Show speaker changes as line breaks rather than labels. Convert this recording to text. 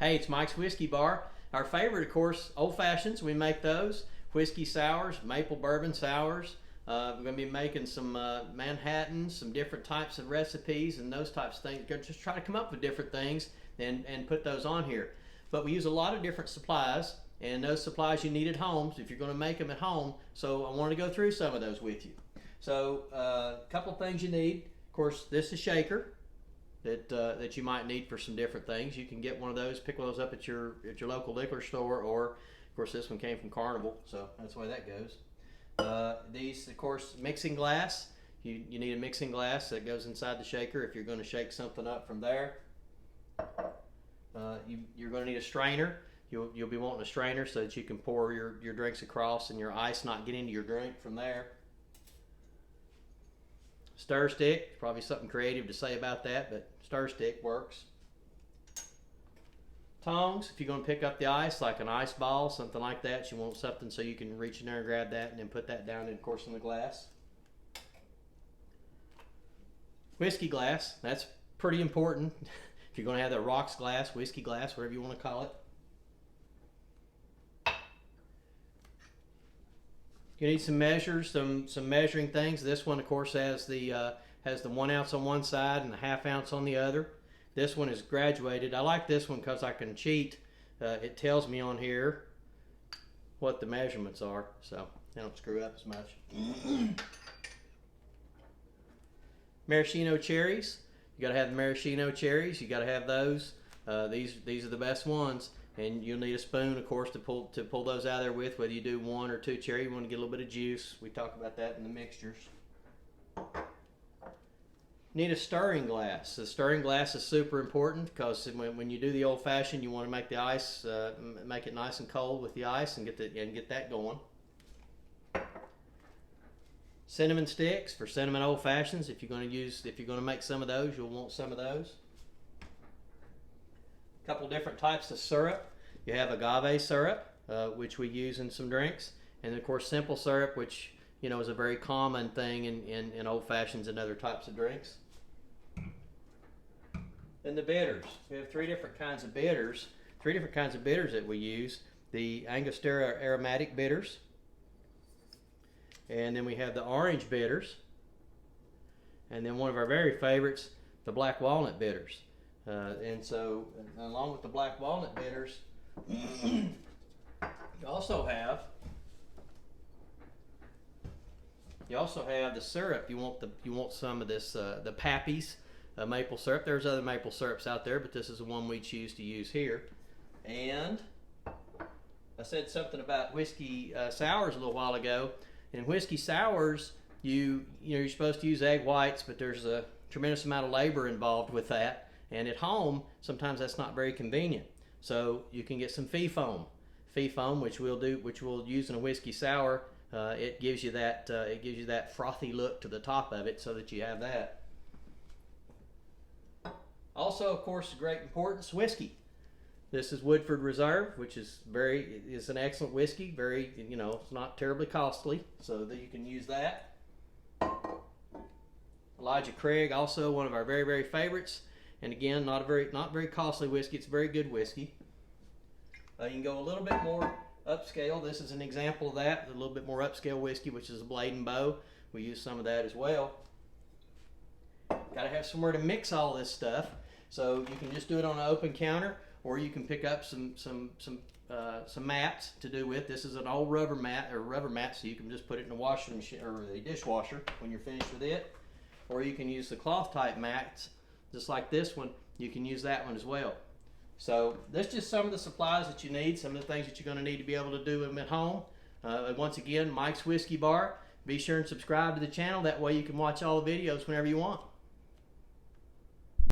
Hey, it's Mike's Whiskey Bar. Our favorite, of course, old fashions. We make those. Whiskey sours, maple bourbon sours. We're going to be making some Manhattans, some different types of recipes and those types of things. Just try to come up with different things and put those on here. But we use a lot of different supplies, and those supplies you need at home if you're going to make them at home. So I want to go through some of those with you. So a couple of things you need. Of course, this is shaker that you might need for some different things. You can get one of those, pick one of those up at your local liquor store, or of course this one came from Carnival, so that's the way that goes. These, of course, mixing glass. You need a mixing glass that goes inside the shaker if you're going to shake something up from there. You're going to need a strainer. You'll be wanting a strainer so that you can pour your drinks across and your ice not get into your drink from there. Stir stick, probably something creative to say about that, but stir stick works. Tongs, if you're going to pick up the ice, like an ice ball, something like that, you want something so you can reach in there and grab that and then put that down, of course, in the glass. Whiskey glass, that's pretty important. If you're going to have the rocks glass, whiskey glass, whatever you want to call it. You need some measures, some measuring things. This one, of course, has the 1 ounce on one side and a ½ ounce on the other. This one is graduated. I like this one because I can cheat. It tells me on here what the measurements are, so I don't screw up as much. Maraschino cherries. You got to have the maraschino cherries. You got to have those. These are the best ones. And you'll need a spoon, of course, to pull those out of there with, whether you do 1 or 2 cherry. You want to get a little bit of juice. We talk about that in the mixtures. Need a stirring glass. The stirring glass is super important because when you do the old fashioned, you want to make the ice, make it nice and cold with the ice and get that going. Cinnamon sticks for cinnamon old fashions. If you're going to make some of those, you'll want some of those. Couple different types of syrup. You have agave syrup, which we use in some drinks, and of course simple syrup, which is a very common thing in old fashions and other types of drinks. Then the bitters. We have 3 different kinds of bitters. 3 different kinds of bitters that we use. The Angostura aromatic bitters, and then we have the orange bitters, and then one of our very favorites, the black walnut bitters. And so, along with the black walnut bitters, you also have the syrup. You want some of this the Pappy's maple syrup. There's other maple syrups out there, but this is the one we choose to use here. And I said something about whiskey sours a little while ago. In whiskey sours, you're supposed to use egg whites, but there's a tremendous amount of labor involved with that. And at home, sometimes that's not very convenient. So you can get some fee foam, which we'll use in a whiskey sour. It gives you that frothy look to the top of it, so that you have that. Also, of course, great importance, whiskey. This is Woodford Reserve, which is an excellent whiskey. It's not terribly costly, so that you can use that. Elijah Craig, also one of our very, very favorites. And again, not very costly whiskey. It's very good whiskey. You can go a little bit more upscale. This is an example of that. A little bit more upscale whiskey, which is a Blade and Bow. We use some of that as well. Got to have somewhere to mix all this stuff. So you can just do it on an open counter, or you can pick up some mats to do with. This is an old rubber mat, so you can just put it in a washing machine or a dishwasher when you're finished with it. Or you can use the cloth type mats. Just like this one, you can use that one as well. So that's just some of the supplies that you need, some of the things that you're going to need to be able to do them at home. Once again, Mike's Whiskey Bar. Be sure and subscribe to the channel. That way you can watch all the videos whenever you want.